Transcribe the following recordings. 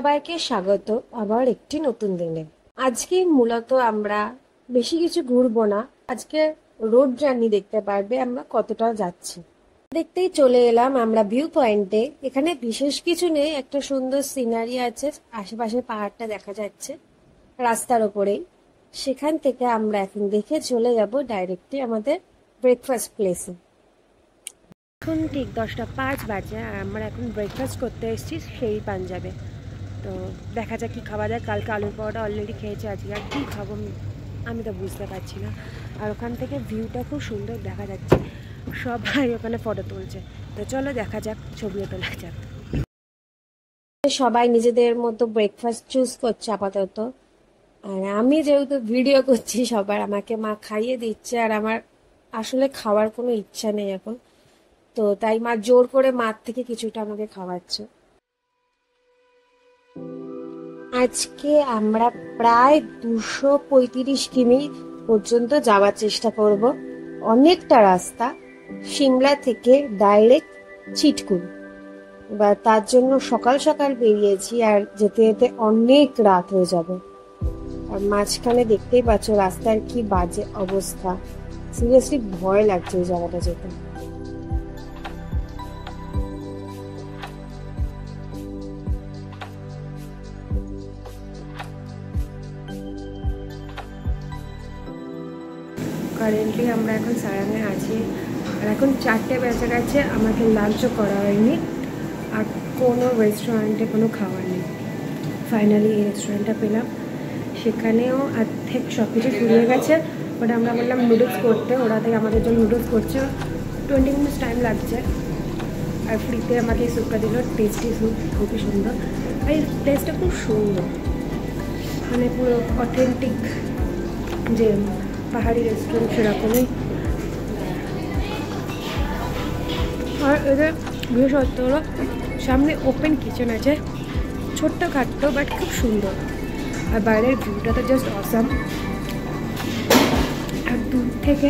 সবাইকে স্বাগত আবার একটি নতুন দিনে। আজকে মূলত আমরা বেশি কিছু ঘুরবো না, আজকে রোড জার্নি দেখতে পারবে আমরা কতটা যাচ্ছি। দেখতেই চলে এলাম আমরা ভিউ পয়েন্টে। এখানে বিশেষ কিছু নেই, একটা সুন্দর সিনারি আছে, আশেপাশে পাহাড়টা দেখা যাচ্ছে রাস্তার ওপরেই। সেখান থেকে আমরা এখন দেখে চলে যাব ডাইরেক্টলি আমাদের ব্রেকফাস্ট প্লেসে। এখন ঠিক 10:05 বাজে আর আমরা এখন ব্রেকফাস্ট করতে এসেছি সেই পাঞ্জাবে। তো দেখা যাক কী খাওয়া যায়। কালকে আলুর পরোটা অলরেডি খেয়েছি, আজকে আর কী খাবো আমি তো বুঝতে পারছি না। আর ওখান থেকে ভিউটা খুব সুন্দর দেখা যাচ্ছে, সবাই ওখানে ফটো তুলছে। তো চলো দেখা যাক, ছবিও তোলা যাক। সবাই নিজেদের মতো ব্রেকফাস্ট চুজ করছে আপাতত, আর আমি যেহেতু ভিডিও করছি সবার, আমাকে মা খাইয়ে দিচ্ছে আর আমার আসলে খাওয়ার কোনো ইচ্ছা নেই এখন। তো তাই মা জোর করে মার থেকে কিছুটা আমাকে খাওয়াচ্ছে। আজকে আমরা প্রায় 235 কিমি পর্যন্ত যাওয়ার চেষ্টা করব। অনেকটা রাস্তা, সিমলা থেকে ডাইরেক্ট চিটকুল। এবার তার জন্য সকাল সকাল বেরিয়েছি আর যেতে যেতে অনেক রাত হয়ে যাবে। আর মাঝখানে দেখতেই পাচ্ছ রাস্তার কি বাজে অবস্থা। সিরিয়াসলি ভয় লাগছে এই জায়গাটা যেতে। কারেন্টলি আমরা এখন সারাঙে আছি আর এখন 4টে বেজে গেছে, আমাকে লাঞ্চও করা হয়নি আর কোনো রেস্টুরেন্টে কোনো খাবার নেই। ফাইনালি এই রেস্টুরেন্টটা পেলাম, সেখানেও অর্ধেক সব কিছু ফুরিয়ে গেছে। বাট আমরা বললাম নুডলস করতে, ওরা তাই আমাদের জন্য নুডলস করছে। 20 মিনিটস টাইম লাগছে। আর ফ্রিতে আমাকে এই স্যুপটা দিল, টেস্টি স্যুপ, খুবই সুন্দর। আর এই প্লেসটা খুব সুন্দর, মানে পুরো অথেন্টিক যে পাহাড়ি রেস্টুরেন্ট সেরকমই। আর এদের বিশেষত্ব হলো সামনে ওপেন কিচেন আছে, ছোট্ট খাট্টো বাট খুব সুন্দর। আর বাইরের ভিউটা তো জাস্ট অসাম। আর দূর থেকে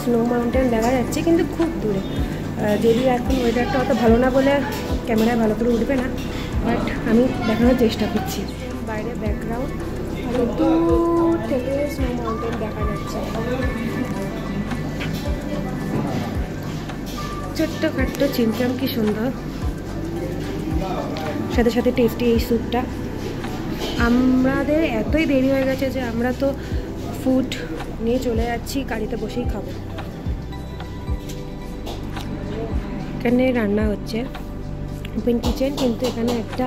স্নো মাউন্টেন দেখা যাচ্ছে, কিন্তু খুব দূরে। যদি এখন ওয়েদারটা অত ভালো না বলে ক্যামেরায় ভালো করে উঠবে না, বাট আমি দেখানোর চেষ্টা করছি। বাইরে ব্যাকগ্রাউন্ড আর দূর থেকে স্নো মাউন্টেন দেখা যাচ্ছে। ছোট্ট খাট্টো চিমচাম কি সুন্দর, সাথে সাথে টেস্টি এই স্যুপটা। আমাদের এতই দেরি হয়ে গেছে যে আমরা তো ফুড নিয়ে চলে যাচ্ছি, গাড়িতে বসেই খাবো। এখানে রান্না হচ্ছে, ওপেন কিচেন, কিন্তু এখানে একটা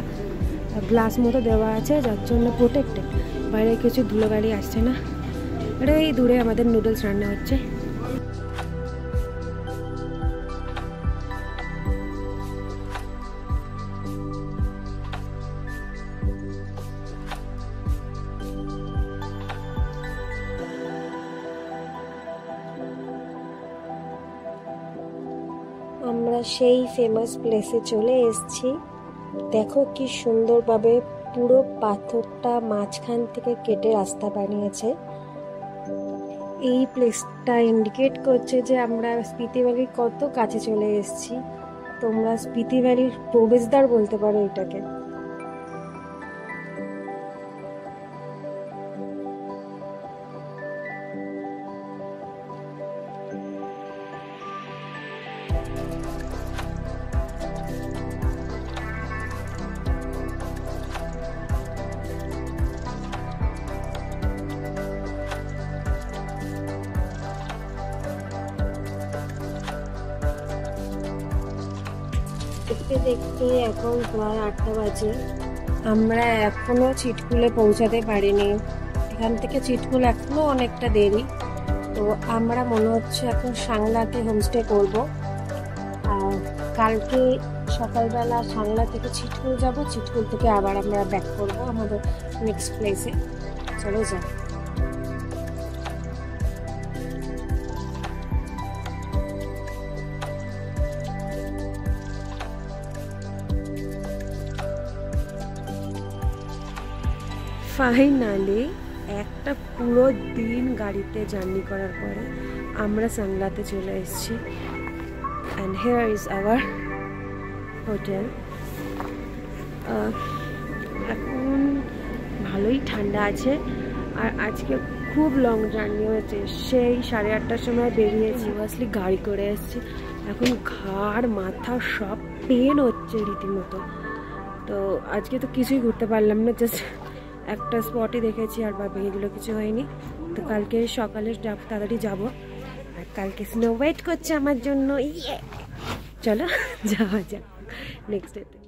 গ্লাস মতো দেওয়া আছে যার জন্য প্রোটেক্টেড, বাইরে কিছু ধুলোবালি আসছে না। আর এই দূরে আমাদের নুডলস রান্না হচ্ছে। আমরা সেই ফেমাস প্লেসে চলে এসেছি। দেখো কি সুন্দরভাবে পুরো পাথরটা মাঝখান থেকে কেটে রাস্তা বানিয়েছে। এই প্লেসটা ইন্ডিকেট করছে যে আমরা স্পিতি ভ্যালির কত কাছে চলে এসেছি। তোমরা স্পিতি ভ্যালির প্রবেশদ্বার বলতে পারো এটাকে। দেখতে দেখতে এখন প্রায় 8টা বাজে, আমরা এখনো চিটকুলে পৌঁছাতে পারিনি। এখান থেকে চিটকুল এখনো অনেকটা দেরি। তো আমরা মনে হচ্ছে এখন সাংলাতে হোমস্টে করব, আর কালকে সকালবেলা সাংলা থেকে চিটকুল যাব, চিটকুল থেকে আবার আমরা ব্যাক করব আমাদের নেক্সট প্লেসে। চলে যাই। ফাইনালি একটা পুরো দিন গাড়িতে জার্নি করার পরে আমরা সাংলাতে চলে এসেছি। And here is our hotel. এখন ভালোই ঠান্ডা আছে। আর আজকে খুব লং জার্নি হয়েছে, সেই 8:30টার সময় বেরিয়েছি, সিরিয়াসলি গাড়ি করে এসেছি। এখন ঘাড় মাথা সব পেন হচ্ছে রীতিমতো। তো আজকে তো কিছুই ঘুরতে পারলাম না, জাস্ট একটা স্পটই দেখেছি, আর বাকি এগুলো কিছু হয়নি। তো কালকে সকালে তাড়াতাড়ি যাব, আর কালকে স্নো ওয়েট করছে আমার জন্য। চলো যাওয়া যাক নেক্সট ডেতে।